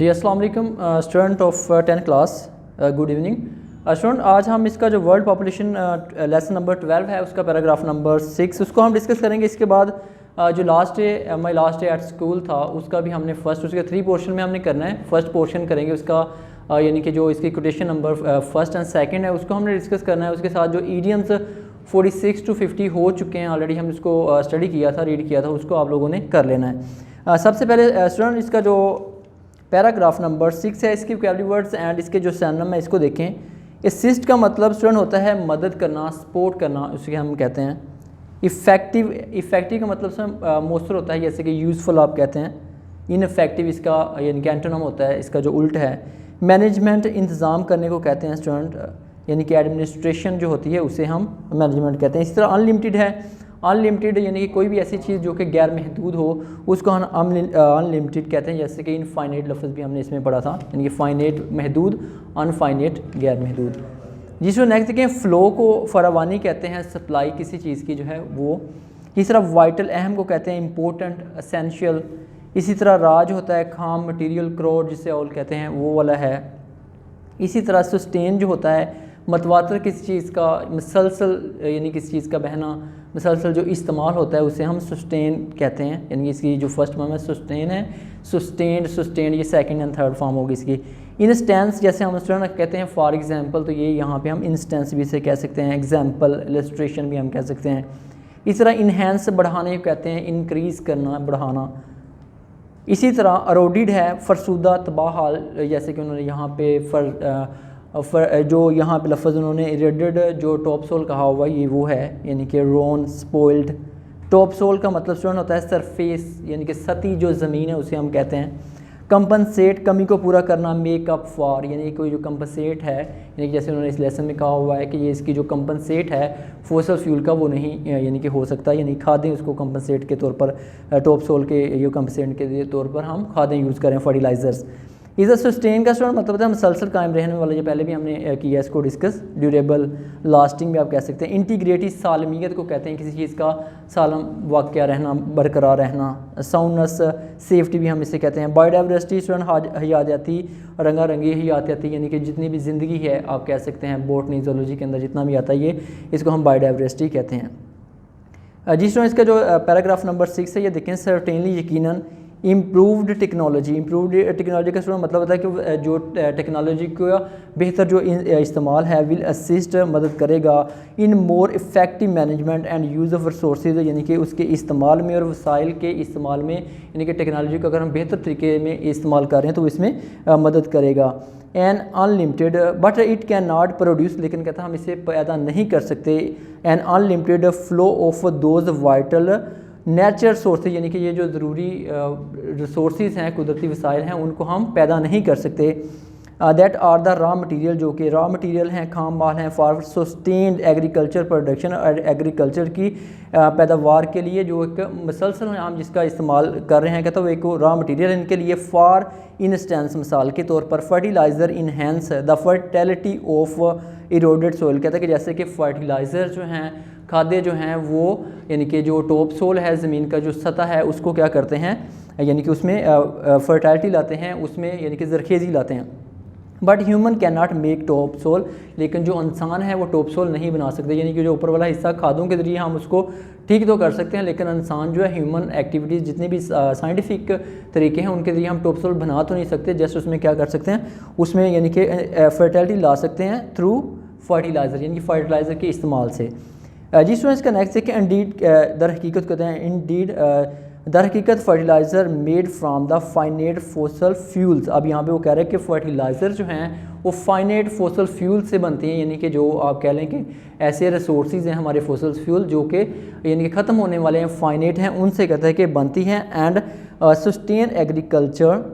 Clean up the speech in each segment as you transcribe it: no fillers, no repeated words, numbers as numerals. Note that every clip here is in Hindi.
जी अस्सलाम वालेकुम student of 10th class, good evening student. आज हम इसका जो वर्ल्ड पॉपुलेशन लेसन नंबर 12 है उसका पैराग्राफ नंबर 6 उसको हम डिस्कस करेंगे। इसके बाद जो last day my last day at school था उसका भी हमने फर्स्ट उसके 3 पोर्शन में हमने करना है। फर्स्ट पोर्शन करेंगे उसका यानी कि जो इसकी quotation number first and second है उसको हमने डिस्कस करना है। उसके साथ जो ईडियम्स 46 to 50 हो चुके हैं ऑलरेडी, हम इसको स्टडी किया था, रीड किया था, उसको आप लोगों ने कर लेना है। सबसे पहले स्टूडेंट इसका जो पैराग्राफ नंबर 6 है इसकी वोकैबुलरी वर्ड्स एंड इसके जो सिनोनिम है इसको देखें। असिस्ट का मतलब स्टूडेंट होता है मदद करना, सपोर्ट करना, उसके हम कहते हैं। इफ़ेक्टिव का मतलब सर मौसर होता है, जैसे कि यूज़फुल आप कहते हैं। इनफेक्टिव इसका यानी कि एंटोनिम होता है, इसका जो उल्ट है। मैनेजमेंट इंतज़ाम करने को कहते हैं स्टूडेंट, यानी कि एडमिनिस्ट्रेशन जो होती है उसे हम मैनेजमेंट कहते हैं। इसी तरह अनलिमिटेड है, अनलिमिटेड यानी कि कोई भी ऐसी चीज़ जो कि गैर महदूद हो उसको हम अनलिमिटेड कहते हैं। जैसे कि इनफाइनाइट लफ्ज़ भी हमने इसमें पढ़ा था, यानी कि फाइनाइट महदूद, अनफाइनाइट गैर महदूद। जिसको नेक्स्ट देखें, फ़्लो को फरावानी कहते हैं, सप्लाई किसी चीज़ की जो है वो। इसी तरह वाइटल अहम को कहते हैं इम्पोर्टेंट, असेंशियल। इसी तरह राज होता है खाम, मटीरियल, क्रोड जिसे ऑल कहते हैं वो वाला है। इसी तरह सस्टेन जो होता है मतवातर किसी चीज़ का, मुसलसल यानी किसी चीज़ का बहना, मुसलसल जो इस्तेमाल होता है उसे हम सस्टेन कहते हैं। यानी कि इसकी जो फर्स्ट फॉर्म है सस्टेन है, सस्टेन ये सेकंड एंड थर्ड फॉर्म होगी इसकी। इंस्टेंस जैसे हम स्टूडेंट कहते हैं फॉर एग्जांपल, तो ये यहाँ पे हम इंस्टेंस भी इसे कह सकते हैं। एग्जांपल, इलस्ट्रेशन भी हम कह सकते हैं। इस तरह इन्हेंस बढ़ाने को कहते हैं, इंक्रीज़ करना, बढ़ाना। इसी तरह अरोडिड है फरसूदा, तबाह हाल, जैसे कि उन्होंने यहाँ पे जो यहाँ पे लफ्ज़ उन्होंने इरेडेड जो टॉप सोल कहा हुआ ये वो है, यानी कि रोन, स्पॉइल्ड। टॉप सोल का मतलब स्टूडेंट होता है सरफेस, यानी कि सतही जो ज़मीन है उसे हम कहते हैं। कंपनसेट कमी को पूरा करना, मेक अप फॉर, यानी कोई जो कंपनसेट है, यानी कि जैसे उन्होंने इस लेसन में कहा हुआ है कि ये इसकी जो कंपनसेट है फॉसिल फ्यूल का वो नहीं यानी कि हो सकता, यानी खादें उसको कंपनसेट के तौर पर, टॉप सोल के ये कंपनसेट के तौर पर हम खादें यूज़ करें, फर्टिलाइज़र्स। इज़ सस्टेन का स्टूडेंट मतलब है मुसलसल कायम रहने वाला, जो पहले भी हमने किया इसको डिस्कस। ड्यूरेबल, लास्टिंग भी आप कह सकते हैं। इंटीग्रेटिव सालमियत को कहते हैं किसी चीज़ का सालम वाक़या रहना, बरकरार रहना। साउंडनेस, सेफ्टी भी हम इसे कहते हैं। बायोडाइवर्सिटी स्टूडेंट हयातियाती, रंगारंगी हयातियाती, यानी कि जितनी भी ज़िंदगी है आप कह सकते हैं, बॉटनी, ज़ूलॉजी के अंदर जितना भी आता है ये, इसको हम बायोडाइवर्सिटी कहते हैं। जी स्टूडेंट इसका जो पैराग्राफ नंबर 6 है ये देखें। सर्टेनली यकीनन इम्प्रूव्ड टेक्नोलॉजी का स्टूडेंट मतलब होता है कि जो टेक्नोलॉजी का बेहतर जो इस्तेमाल है विल असिस्ट, मदद करेगा in more effective management and use of resources, यानी कि उसके इस्तेमाल में और वसाइल के इस्तेमाल में, यानी कि टेक्नोलॉजी को अगर हम बेहतर तरीके में इस्तेमाल कर रहे हैं तो इसमें मदद करेगा। An unlimited but it can not produce, लेकिन कहता हम इसे पैदा नहीं कर सकते। An unlimited flow of those vital nature sources, यानी कि ये जो ज़रूरी रिसोर्सेज हैं, कुदरती वसाइल हैं, उनको हम पैदा नहीं कर सकते। That are the raw material, जो कि रॉ मटेरियल हैं, खाम माल हैं फॉर सस्टेन्ड एग्रीकल्चर प्रोडक्शन, और एग्रीकल्चर की पैदावार के लिए जो एक मुसलसल हम जिसका इस्तेमाल कर रहे हैं, कहता वो एक रॉ मटेरियल इनके लिए। फॉर इंस्टेंस, मिसाल के तौर पर fertiliser enhance the fertility of eroded soil, कहता है कि जैसे कि फर्टिलाइज़र जो हैं, खादें जो हैं वो, यानी कि जो टॉप सोल है ज़मीन का जो सतह है उसको क्या करते हैं, यानी कि उसमें फर्टिलिटी लाते हैं, उसमें यानी कि ज़रखेज़ी लाते हैं। But human can not make top soil, लेकिन जो इंसान है वो टॉप सोल नहीं बना सकते, यानी कि जो ऊपर वाला हिस्सा खादों के ज़रिए हम उसको ठीक तो कर सकते हैं, लेकिन इंसान जो है ह्यूमन एक्टिविटीज़ जितने भी साइंटिफिक तरीके हैं उनके ज़रिए हम टॉप सोल बना तो नहीं सकते। जस्ट उसमें क्या कर सकते हैं, उसमें यानी कि फर्टिलिटी ला सकते हैं थ्रू फर्टिलाइज़र, यानी कि फर्टिलाइज़र के इस्तेमाल से। जी स्टूडेंट्स का नेक्स्ट है कि इंडीड दर हकीकत कहते हैं, इंडीड दर हकीकत fertilizer made from the finite fossil fuels. अब यहाँ पे वो कह रहे हैं कि फर्टिलाइज़र जो हैं वो फाइनेट फॉसल फ्यूल से बनते हैं, यानी कि जो आप कह लें कि ऐसे रिसोर्सेज हैं हमारे फॉसल फ्यूल जो कि यानी कि ख़त्म होने वाले हैं, फाइनेट हैं, उनसे कहते हैं कि बनती हैं। And sustain agriculture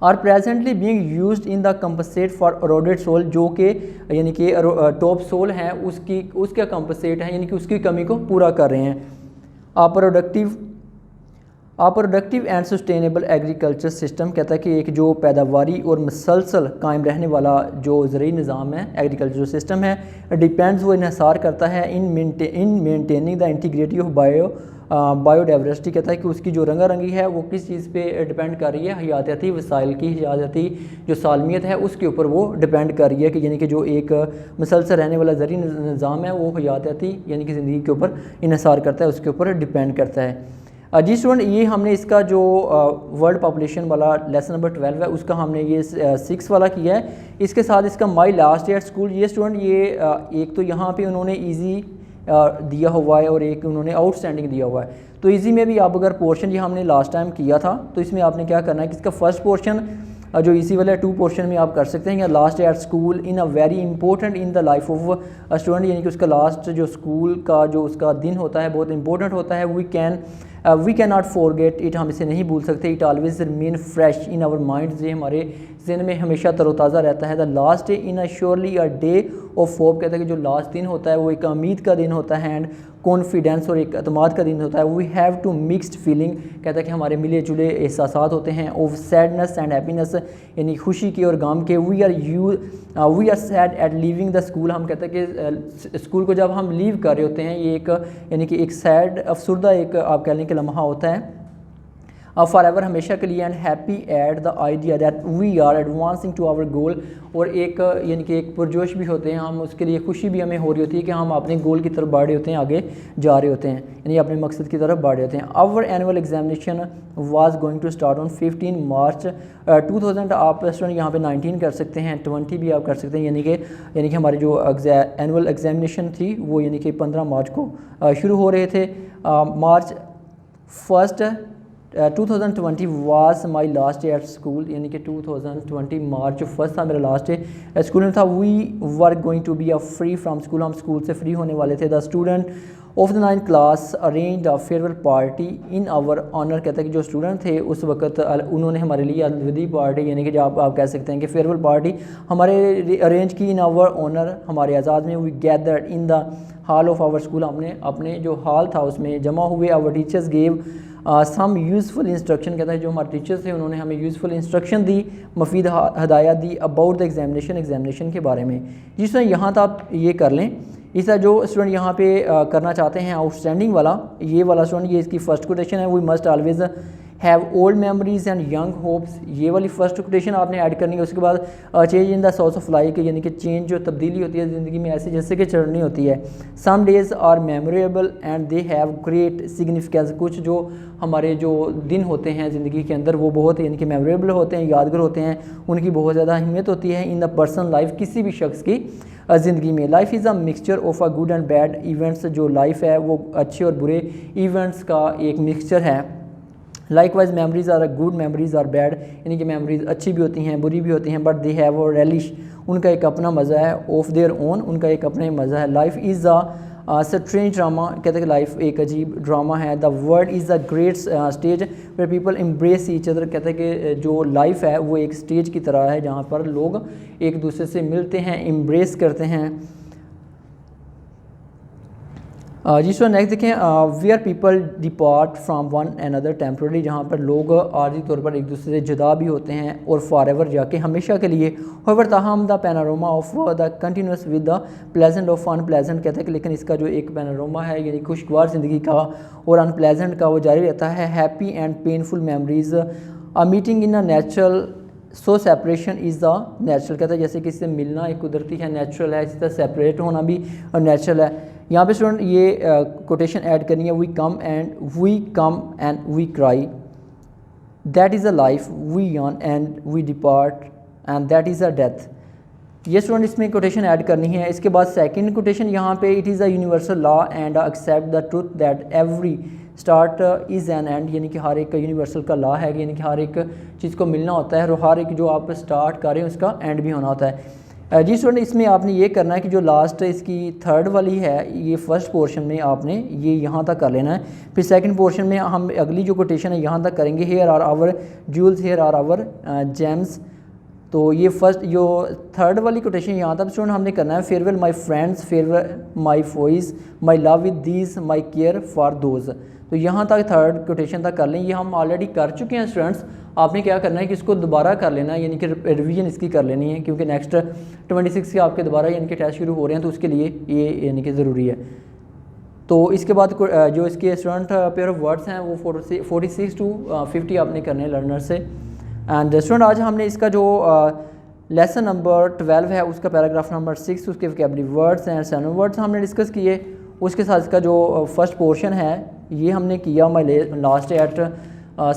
are presently being used in the compensate for eroded soil, जो कि यानी कि टॉप सोल है उसका कंपनसेट है, यानी कि उसकी कमी को पूरा कर रहे हैं। Productive and sustainable agriculture system कहता है कि एक जो पैदावारी और मुसलसल कायम रहने वाला जो ज़रूरी निज़ाम है, एग्रीकल्चर सिस्टम है, डिपेंड्स वो इन्हसार करता है in maintaining the integrity of biodiversity कहता है कि उसकी जो रंगारंगी है वो किस चीज़ पे डिपेंड कर रही है, हयातियाती वसाइल की हयातियाती जो सालमियत है उसके ऊपर वो डिपेंड कर रही है कि यानी कि जो एक मुसलसल रहने वाला ज़री निज़ाम है वो हयातियाती यानी कि ज़िंदगी के ऊपर इन्हिसार करता है, उसके ऊपर डिपेंड करता है। जी स्टूडेंट, ये हमने इसका जो वर्ल्ड पॉपुलेशन वाला लेसन नंबर 12 है उसका हमने ये 6 वाला किया है। इसके साथ इसका माई लास्ट ईयर स्कूल, ये स्टूडेंट ये एक तो यहाँ पे उन्होंने इजी दिया हुआ है और एक उन्होंने आउटस्टैंडिंग दिया हुआ है। तो इजी में भी आप अगर पोर्शन ये हमने लास्ट टाइम किया था तो इसमें आपने क्या करना है कि इसका फर्स्ट पोर्शन जो इसी वाला 2 पोर्शन में आप कर सकते हैं, या last year school in a very important in the life of a student, यानी कि उसका लास्ट जो स्कूल का जो उसका दिन होता है बहुत इंपॉर्टेंट होता है। We can not forget it, हम इसे नहीं भूल सकते। It always remain fresh in our mind, ये हमारे ज़हन में हमेशा तरोताज़ा रहता है। The last day in a surely a day of hope, कहता है कि जो लास्ट दिन होता है वो एक उम्मीद का दिन होता है, एंड कॉन्फिडेंस और एक अतमाद का दिन होता है। We have to mixed feeling, कहता है कि हमारे मिले जुले एहसासात होते हैं, ऑफ सैडनेस एंड हैप्पीनेस, यानी खुशी के और गम के। We are sad at leaving the school, हम कहते हैं कि स्कूल को जब हम लीव कर रहे होते हैं ये एक यानी कि एक सैड अफसुर्दा एक आप कह लें कि लम्हा होता है फॉर एवर, हमेशा के लिए। And happy at the idea that we are advancing to our goal, और एक यानी कि एक पुरजोश भी होते हैं हम, उसके लिए खुशी भी हमें हो रही होती है कि हम अपने गोल की तरफ बढ़ रहे होते हैं, आगे जा रहे होते हैं, यानी अपने मकसद की तरफ बढ़ रहे होते हैं। Our annual examination was going to start on 15 March 2000, आप स्टूडेंट यहाँ पे 19 कर सकते हैं, 20 भी आप कर सकते हैं, यानी कि हमारी जो एनुअल एग्जामिनेशन थी वो यानी कि 15 मार्च को शुरू हो रहे थे। मार्च 1 2020 was my last day at school, यानी कि 2020 मार्च 1 था मेरा लास्ट डे स्कूल में था। We were going to be a free from school, हम स्कूल से फ्री होने वाले थे। The student of the 9th class arrange a farewell party in our honour, कहते हैं कि जो स्टूडेंट थे उस वक्त उन्होंने हमारे लिए अलविदा पार्टी यानी कि जो आप कह सकते हैं कि फेयरवेल पार्टी हमारे अरेंज की इन आवर ऑनर, हमारे आज़ाद में। We gathered in the hall of our school, हमने अपने जो हॉल था उसमें जमा हुए। Our teachers gave some useful instruction, कहता है जो हमारे टीचर्स थे उन्होंने हमें यूज़फुल इंस्ट्रक्शन दी, मफीद हदायत दी अबाउट द एग्जामिनेशन के बारे में। जिस तरह यहाँ तक आप ये कर लें। इस तरह जो स्टूडेंट यहाँ पे करना चाहते हैं आउटस्टैंडिंग वाला, ये वाला स्टूडेंट, ये इसकी फर्स्ट कोटेशन है, we must always have old memories and young hopes, ये वाली फर्स्ट कोटेशन आपने ऐड करनी है। उसके बाद change in the source of life, यानी कि चेंज जो तब्दीली होती है ज़िंदगी में ऐसे जैसे कि चढ़नी होती है। Some days are memorable and they have great significance, कुछ जो हमारे जो दिन होते हैं ज़िंदगी के अंदर वो बहुत यानी कि मेमोरेबल होते हैं, यादगार होते हैं, उनकी बहुत ज़्यादा अहमियत होती है इन द पर्सनल लाइफ, किसी भी शख्स की ज़िंदगी में। Life is a mixture of a good and bad events, जो लाइफ है वो अच्छे और बुरे इवेंट्स का एक मिक्सचर है। Likewise memories are good, memories are bad, यानी कि मेमोरीज अच्छी भी होती हैं बुरी भी होती हैं, but they have a relish, उनका एक अपना मज़ा है, ऑफ देयर ओन, उनका एक अपना मज़ा है। Life is a strange drama, कहते हैं कि लाइफ एक अजीब ड्रामा है। The world is a great stage where people embrace each other, कहते हैं कि जो लाइफ है वो एक स्टेज की तरह है जहाँ पर लोग एक दूसरे से मिलते हैं, एम्ब्रेस करते हैं। जी सर नेक्स्ट देखें, we are people depart from one another temporary, जहाँ पर लोग आर्जी तौर पर एक दूसरे से जुदा भी होते हैं और फॉरएवर जाके हमेशा के लिए। होवर ताहम the panorama of the continuous with the pleasant of unpleasant, कहते हैं कि लेकिन इसका जो एक पैनारोमा है यानी खुशगवार ज़िंदगी का और अनप्लेजेंट का वो जारी रहता है। Happy and painful memories, a meeting in a natural, so separation is the natural, कहता है जैसे किसी से मिलना एक कुदरती है, नेचुरल है, इसी तरह सेपरेट होना भी नेचुरल है। यहाँ पे स्टूडेंट ये कोटेशन ऐड करनी है, we come and we cry, that is a life, we yearn and we depart and that is a death. ये स्टूडेंट इसमें कोटेशन ऐड करनी है। इसके बाद सेकंड कोटेशन यहाँ पे, it is a universal law and accept the truth that every start is an end, यानी कि हर एक यूनिवर्सल का लॉ है, यानी कि हर एक चीज़ को मिलना होता है और हर एक जो आप स्टार्ट कर रहे हैं उसका एंड भी होना होता है। जी स्टूडेंट इसमें आपने ये करना है कि जो लास्ट इसकी थर्ड वाली है, ये फर्स्ट पोर्शन में आपने ये यहाँ तक कर लेना है। फिर सेकंड पोर्शन में हम अगली जो कोटेशन है यहाँ तक करेंगे, here are our jewels, here are our gems. तो ये फर्स्ट जो थर्ड वाली कोटेशन यहाँ तक स्टूडेंट हमने करना है, farewell my friends, farewell my फोइज, my love with these, my care for those. तो यहाँ तक थर्ड कोटेशन तक कर लें। ये हम ऑलरेडी कर चुके हैं स्टूडेंट्स, आपने क्या करना है कि इसको दोबारा कर लेना है, यानी कि रिवीजन इसकी कर लेनी है, क्योंकि नेक्स्ट 26 के आपके दोबारा यानी कि टेस्ट शुरू हो रहे हैं, तो उसके लिए ये यानी कि ज़रूरी है। तो इसके बाद जो इसके स्टूडेंट पेयर ऑफ वर्ड्स हैं वो 46 to 50 आपने करने हैं लर्नर से। एंड स्टूडेंट आज हमने इसका जो लेसन नंबर 12 है उसका पैराग्राफ नंबर 6 उसके vocabulary words and synonym words हमने डिस्कस किए। उसके साथ इसका जो फर्स्ट पोर्शन है ये हमने किया लास्ट एट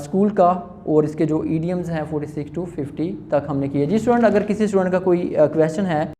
स्कूल का, और इसके जो ईडियम्स हैं 46 to 50 तक हमने किए। जी स्टूडेंट, अगर किसी स्टूडेंट का कोई क्वेश्चन है